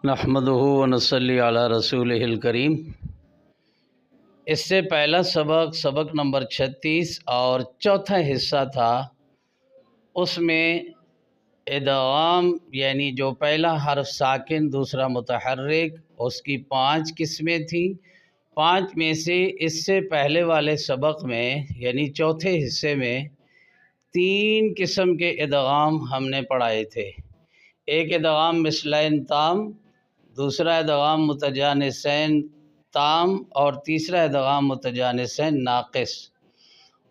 نحمدہ و نصلی علی رسولہ الکریم۔ اس سے پہلا سبق نمبر 36 اور چوتھا حصہ تھا، اس میں ادغام یعنی جو پہلا حرف ساکن دوسرا متحرک، اس کی 5 قسمیں تھیں۔ 5 میں سے اس سے پہلے والے سبق میں یعنی چوتھے حصے میں 3 قسم کے ادغام ہم نے پڑھائے تھے۔ ایک ادغام مثلین تام، دوسرا ادغام متجانسین تام اور تیسرا ادغام متجانسین ناقص۔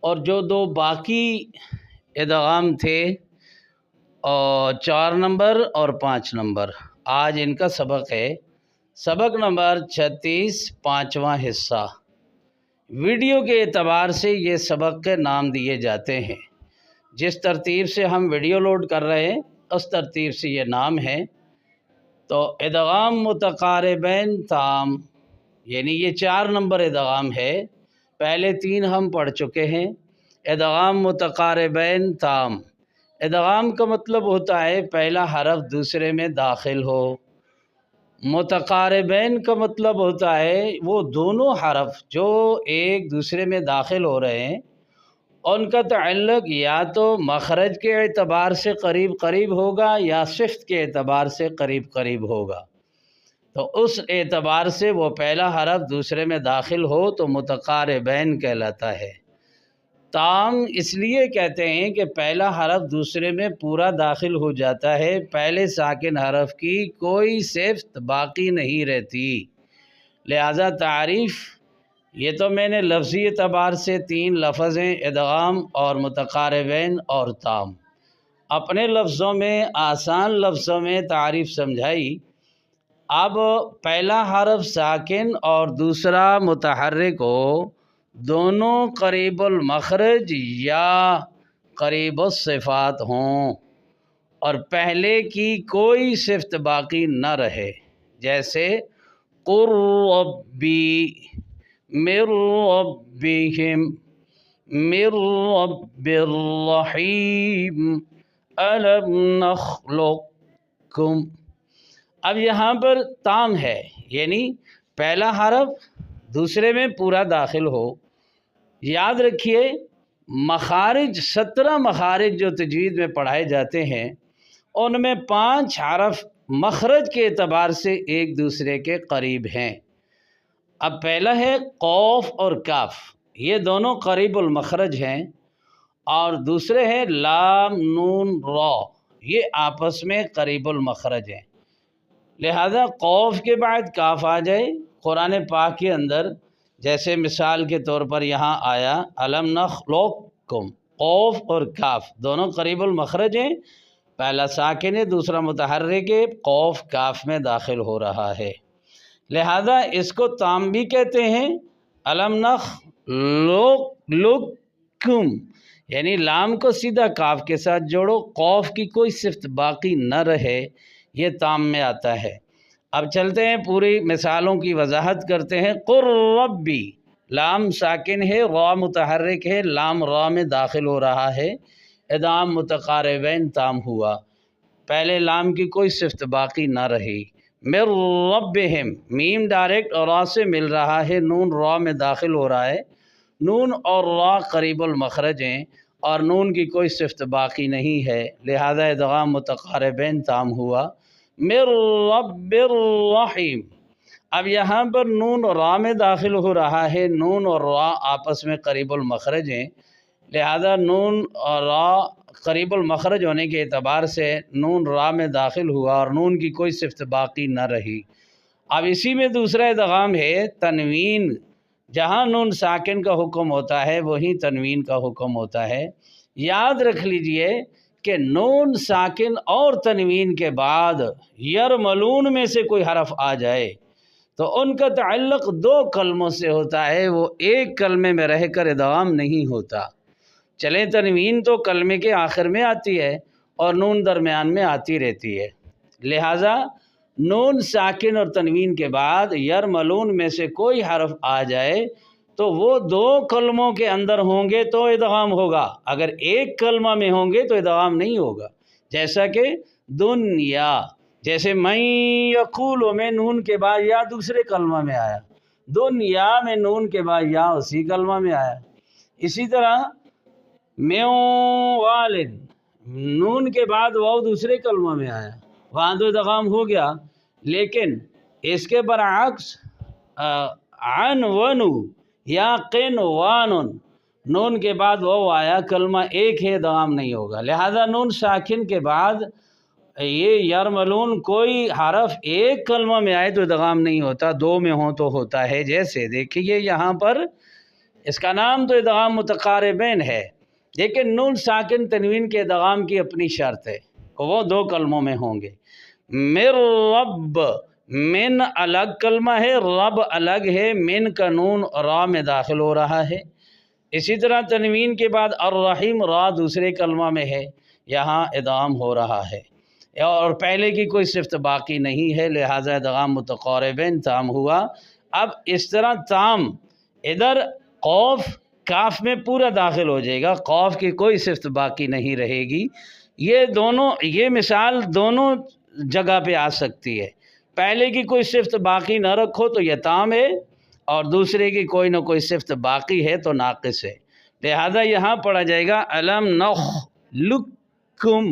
اور جو 2 باقی ادغام تھے 4 نمبر اور 5 نمبر، آج ان کا سبق ہے۔ سبق نمبر 36 5واں حصہ۔ ویڈیو کے اعتبار سے یہ سبق کے نام دیے جاتے ہیں، جس ترتیب سے ہم ویڈیو لوڈ کر رہے ہیں اس ترتیب سے یہ نام ہے۔ تو ادغام متقاربین تام یعنی یہ 4 نمبر ادغام ہے، پہلے 3 ہم پڑھ چکے ہیں۔ ادغام متقاربین تام، ادغام کا مطلب ہوتا ہے پہلا حرف دوسرے میں داخل ہو۔ متقاربین کا مطلب ہوتا ہے وہ دونوں حرف جو ایک دوسرے میں داخل ہو رہے ہیں، ان کا تعلق یا تو مخرج کے اعتبار سے قریب قریب ہوگا یا صفت کے اعتبار سے قریب قریب ہوگا۔ تو اس اعتبار سے وہ پہلا حرف دوسرے میں داخل ہو تو متقاربین کہلاتا ہے۔ تام اس لیے کہتے ہیں کہ پہلا حرف دوسرے میں پورا داخل ہو جاتا ہے، پہلے ساکن حرف کی کوئی صفت باقی نہیں رہتی۔ لہذا تعریف یہ تو میں نے لفظی اعتبار سے 3 لفظ ہیں، ادغام اور متقاربین اور تام، اپنے لفظوں میں آسان لفظوں میں تعریف سمجھائی۔ اب پہلا حرف ساکن اور دوسرا متحرک ہو، دونوں قریب المخرج یا قریب الصفات ہوں اور پہلے کی کوئی صفت باقی نہ رہے، جیسے قر ربی، من ربہم، من رب الرحیم، الم نخلقکم۔ اب یہاں پر تام ہے، یعنی پہلا حرف دوسرے میں پورا داخل ہو۔ یاد رکھیے مخارج 17 مخارج جو تجوید میں پڑھائے جاتے ہیں، ان میں 5 حرف مخرج کے اعتبار سے ایک دوسرے کے قریب ہیں۔ اب پہلا ہے قوف اور کاف، یہ دونوں قریب المخرج ہیں، اور دوسرے ہیں لام نون را، یہ آپس میں قریب المخرج ہیں۔ لہذا قوف کے بعد کاف آ جائے قرآن پاک کے اندر، جیسے مثال کے طور پر یہاں آیا الم نخلقکم، قوف اور کاف دونوں قریب المخرج ہیں، پہلا ساکن ہے دوسرا متحرک ہے، قوف کاف میں داخل ہو رہا ہے، لہذا اس کو تام بھی کہتے ہیں۔ الم نخلقکم یعنی لام کو سیدھا کاف کے ساتھ جوڑو، قوف کی کوئی صفت باقی نہ رہے، یہ تام میں آتا ہے۔ اب چلتے ہیں پوری مثالوں کی وضاحت کرتے ہیں۔ قر ربی، لام ساکن ہے، را متحرک ہے، لام را میں داخل ہو رہا ہے، ادغام متقاربین تام ہوا، پہلے لام کی کوئی صفت باقی نہ رہی۔ من ربہم، میم ڈائریکٹ اور را سے مل رہا ہے، نون را میں داخل ہو رہا ہے، نون اور را قریب المخرج ہیں اور نون کی کوئی صفت باقی نہیں ہے، لہذا ادغام متقاربین تام ہوا۔ من رب الرحیم، اب یہاں پر نون اور را میں داخل ہو رہا ہے، نون اور را آپس میں قریب المخرج ہیں، لہذا نون اور را قریب المخرج ہونے کے اعتبار سے نون را میں داخل ہوا اور نون کی کوئی صفت باقی نہ رہی۔ اب اسی میں دوسرا ادغام ہے تنوین، جہاں نون ساکن کا حکم ہوتا ہے وہیں تنوین کا حکم ہوتا ہے۔ یاد رکھ لیجئے کہ نون ساکن اور تنوین کے بعد یرملون میں سے کوئی حرف آ جائے تو ان کا تعلق 2 کلموں سے ہوتا ہے، وہ ایک کلمے میں رہ کر ادغام نہیں ہوتا۔ چلیں تنوین تو کلمے کے آخر میں آتی ہے اور نون درمیان میں آتی رہتی ہے، لہٰذا نون ساکن اور تنوین کے بعد یرملون میں سے کوئی حرف آ جائے تو وہ 2 کلموں کے اندر ہوں گے تو ادغام ہوگا، اگر ایک کلمہ میں ہوں گے تو ادغام نہیں ہوگا، جیسا کہ دنیا، جیسے میں یقول میں نون کے بعد یا دوسرے کلمہ میں آیا، دنیا میں نون کے بعد یا اسی کلمہ میں آیا۔ اسی طرح میوں والن نون کے بعد واو دوسرے کلمہ میں آیا، وہاں تو ادغام ہو گیا، لیکن اس کے برعکس عن ونو یا قن وانن نون کے بعد واو آیا، کلمہ ایک ہے، ادغام نہیں ہوگا۔ لہذا نون ساکن کے بعد یہ یرملون کوئی حرف ایک کلمہ میں آئے تو ادغام نہیں ہوتا، دو میں ہو تو ہوتا ہے۔ جیسے دیکھیے یہاں پر اس کا نام تو ادغام متقاربین ہے، لیکن نون ساکن تنوین کے ادغام کی اپنی شرط ہے، وہ دو کلموں میں ہوں گے۔ مر رب، من الگ کلمہ ہے، رب الگ ہے، من کا نون را میں داخل ہو رہا ہے۔ اسی طرح تنوین کے بعد الرحیم را دوسرے کلمہ میں ہے، یہاں ادغام ہو رہا ہے، اور پہلے کی کوئی صفت باقی نہیں ہے، لہٰذا ادغام متقاربین تام ہوا۔ اب اس طرح تام ادھر قوف کاف میں پورا داخل ہو جائے گا، قوف کی کوئی صفت باقی نہیں رہے گی۔ یہ مثال دونوں جگہ پہ آ سکتی ہے، پہلے کی کوئی صفت باقی نہ رکھو تو یہ تام ہے، اور دوسرے کی کوئی نہ کوئی صفت باقی ہے تو ناقص ہے، لہذا یہاں پڑھا جائے گا الم نخلقکم،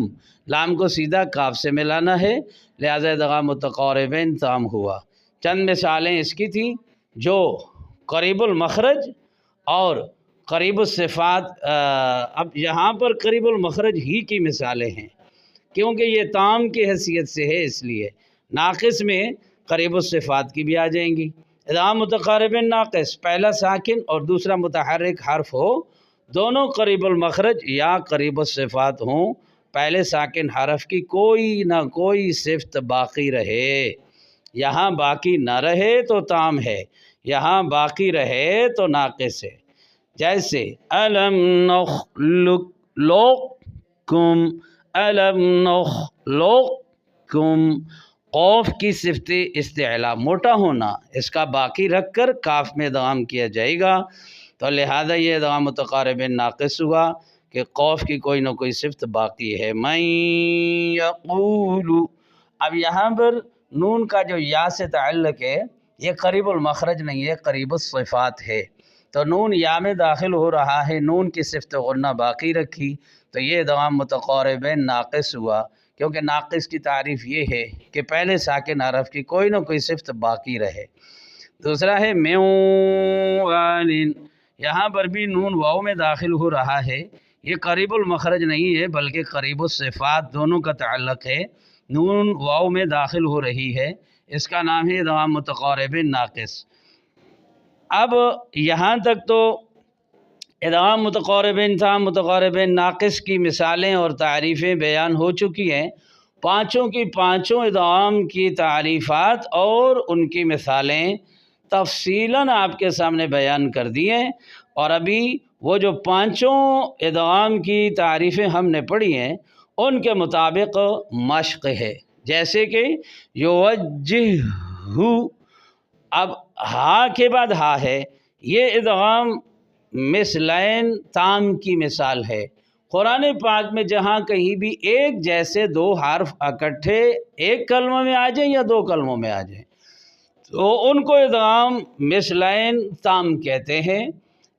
لام کو سیدھا کاف سے ملانا ہے، لہذا ادغام متقاربین تام ہوا۔ چند مثالیں اس کی تھیں جو قریب المخرج اور قریب الصفات، اب یہاں پر قریب المخرج ہی کی مثالیں ہیں کیونکہ یہ تام کی حیثیت سے ہے، اس لیے ناقص میں قریب الصفات کی بھی آ جائیں گی۔ ادغام متقاربین ناقص، پہلا ساکن اور دوسرا متحرک حرف ہو، دونوں قریب المخرج یا قریب الصفات ہوں، پہلے ساکن حرف کی کوئی نہ کوئی صفت باقی رہے، یہاں باقی نہ رہے تو تام ہے، یہاں باقی رہے تو ناقص ہے۔ جیسے الم نخلقکم، الم نخلقکم، قوف کی صفت استعلا موٹا ہونا، اس کا باقی رکھ کر کاف میں ادغام کیا جائے گا، تو لہذا یہ ادغام متقاربین ناقص ہوا کہ قوف کی کوئی نہ کوئی صفت باقی ہے۔ من یقول، اب یہاں پر نون کا جو یا سے تعلق ہے یہ قریب المخرج نہیں ہے، قریب الصفات ہے، تو نون یا میں داخل ہو رہا ہے، نون کی صفت غنہ باقی رکھی تو یہ ادغام متقاربین ناقص ہوا، کیونکہ ناقص کی تعریف یہ ہے کہ پہلے ساکن حرف کی کوئی نہ کوئی صفت باقی رہے۔ دوسرا ہے میوالن، یہاں پر بھی نون واو میں داخل ہو رہا ہے، یہ قریب المخرج نہیں ہے بلکہ قریب الصفات دونوں کا تعلق ہے، نون واو میں داخل ہو رہی ہے، اس کا نام ہے ادغام متقاربین ناقص۔ اب یہاں تک تو ادغام متقاربین تام، متقاربین ناقص کی مثالیں اور تعریفیں بیان ہو چکی ہیں، پانچوں کی پانچوں ادغام کی تعریفات اور ان کی مثالیں تفصیلاً آپ کے سامنے بیان کر دی ہیں، اور ابھی وہ جو پانچوں ادغام کی تعریفیں ہم نے پڑھی ہیں ان کے مطابق مشق ہے۔ جیسے کہ یوجہ، اب ہا کے بعد ہا ہے، یہ ادغام مثلین تام کی مثال ہے۔ قرآن پاک میں جہاں کہیں بھی ایک جیسے دو حرف اکٹھے ایک کلمہ میں آ جائیں یا دو کلموں میں آ جائیں تو ان کو ادغام مثلین تام کہتے ہیں۔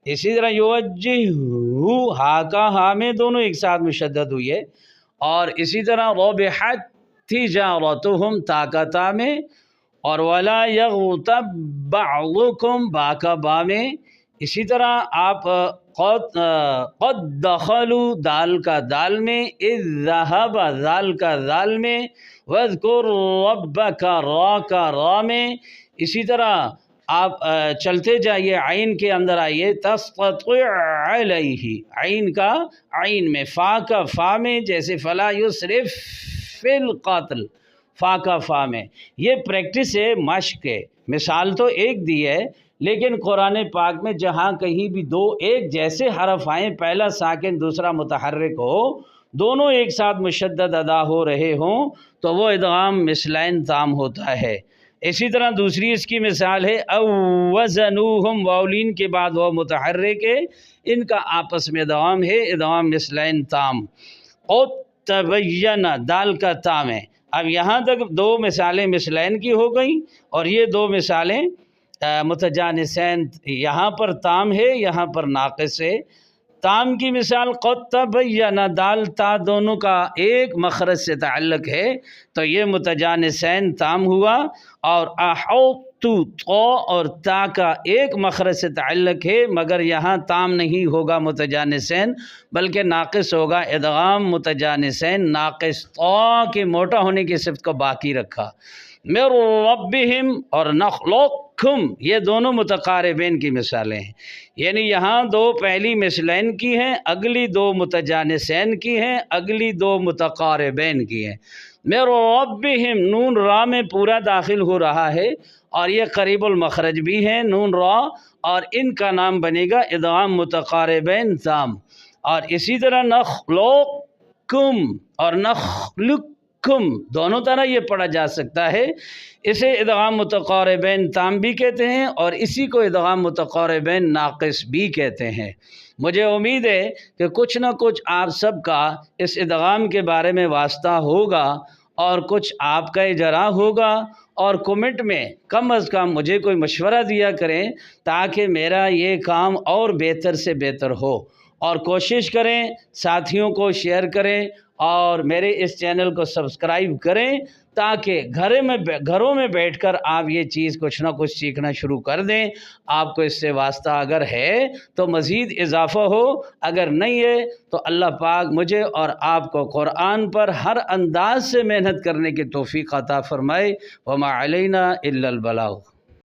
اسی طرح یوجہ، ہا کا ہا میں دونوں ایک ساتھ مشدد ہوئی ہے، اور اسی طرح ربحت تجارتہم تا کا تا میں، اور ولا یغتب بعضکم با کا با میں، اسی طرح آپ قد دخلوا دال کا دال میں، اذ ذہب ذال کا ذال میں، واذکر ربک را کا را میں، اسی طرح آپ چلتے جائیے عین کے اندر آئیے، تسطع علیہ، عین کا عین میں، فا کا فا میں، جیسے فلا یسرف فی القتل، فا کا فا میں، یہ پریکٹس ہے، مشق ہے۔ مثال تو ایک دی ہے، لیکن قرآن پاک میں جہاں کہیں بھی دو ایک جیسے حرف آئیں، پہلا ساکن دوسرا متحرک ہو، دونوں ایک ساتھ مشدد ادا ہو رہے ہوں تو وہ ادغام مثلین تام ہوتا ہے۔ اسی طرح دوسری اس کی مثال ہے او وزنوہم، واولین کے بعد وہ متحرک ہے، ان کا آپس میں ادغام ہے، ادغام مثلین تام۔ او تبین، دال کا تا میں، اب یہاں تک دو مثالیں مثلین کی ہو گئیں، اور یہ دو مثالیں متجانسین، یہاں پر تام ہے، یہاں پر ناقص ہے۔ تام کی مثال قد تبین، دال تا دونوں کا ایک مخرج سے تعلق ہے تو یہ متجانسین تام ہوا، اور احوت تو اور تا کا ایک مخرج سے تعلق ہے مگر یہاں تام نہیں ہوگا متجانسین بلکہ ناقص ہوگا، ادغام متجانسین ناقص، تو کے موٹا ہونے کی صفت کو باقی رکھا۔ من ربہم اور نخلقکم، یہ دونوں متقاربین کی مثالیں ہیں، یعنی یہاں دو پہلی مثلین کی ہیں، اگلی دو متجانسین کی ہیں، اگلی دو متقاربین کی ہیں۔ من ربہم، نون را میں پورا داخل ہو رہا ہے اور یہ قریب المخرج بھی ہے نون را، اور ان کا نام بنے گا ادغام متقاربین تام۔ اور اسی طرح نخلقکم اور نخلقکم دونوں طرح یہ پڑھا جا سکتا ہے، اسے ادغام متقاربین تام بھی کہتے ہیں اور اسی کو ادغام متقاربین ناقص بھی کہتے ہیں۔ مجھے امید ہے کہ کچھ نہ کچھ آپ سب کا اس ادغام کے بارے میں واسطہ ہوگا اور کچھ آپ کا اجرا ہوگا، اور کمنٹ میں کم از کم مجھے کوئی مشورہ دیا کریں تاکہ میرا یہ کام اور بہتر سے بہتر ہو، اور کوشش کریں ساتھیوں کو شیئر کریں اور میرے اس چینل کو سبسکرائب کریں تاکہ گھروں میں بیٹھ کر آپ یہ چیز کچھ نہ کچھ سیکھنا شروع کر دیں۔ آپ کو اس سے واسطہ اگر ہے تو مزید اضافہ ہو، اگر نہیں ہے تو اللہ پاک مجھے اور آپ کو قرآن پر ہر انداز سے محنت کرنے کی توفیق عطا فرمائے۔ وما علینا الا البلاغ۔